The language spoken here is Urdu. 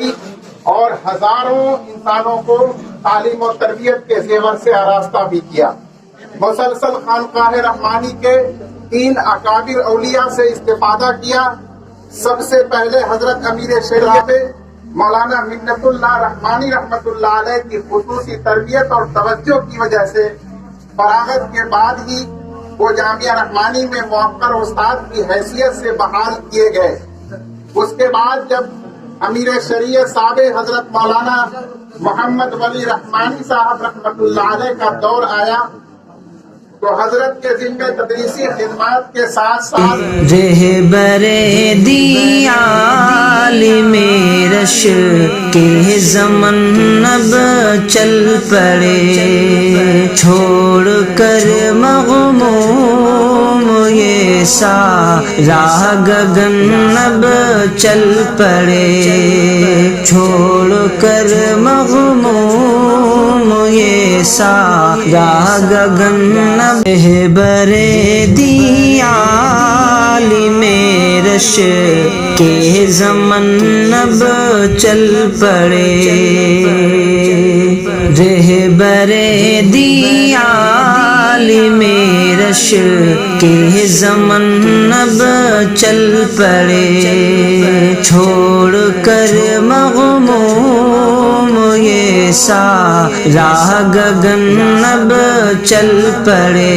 اور ہزاروں انسانوں کو تعلیم و تربیت کے زیور سے آراستہ بھی کیا۔ مسلسل خانقاہ رحمانی کے 3 اکابر اولیاء سے استفادہ کیا۔ سب سے پہلے حضرت امیر شریعت مولانا منت اللہ رحمانی رحمت اللہ علیہ کی خصوصی تربیت اور توجہ کی وجہ سے فراغت کے بعد ہی وہ جامعہ رحمانی میں موقر استاد کی حیثیت سے بحال کیے گئے۔ اس کے بعد جب امیر شریعت صاحب حضرت مولانا محمد ولی رحمانی صاحب رحمت اللہ علیہ کا دور آیا تو حضرت کے ذمہ تدریسی خدمات کے ساتھ ساتھ رہبر دی عالم رش کے زمن اب چل پڑے، چھوڑ کر مغموم یہ سارا گگن اب چل پڑے، چھوڑ کر مغموم یہ سارا گگن رہبر دی عالم رش کے زمن اب چل پڑے، رہبر دی عالم رش کے زمن اب چل پڑے، چھوڑ کر مغموم یہ سارا گگن اب چل پڑے۔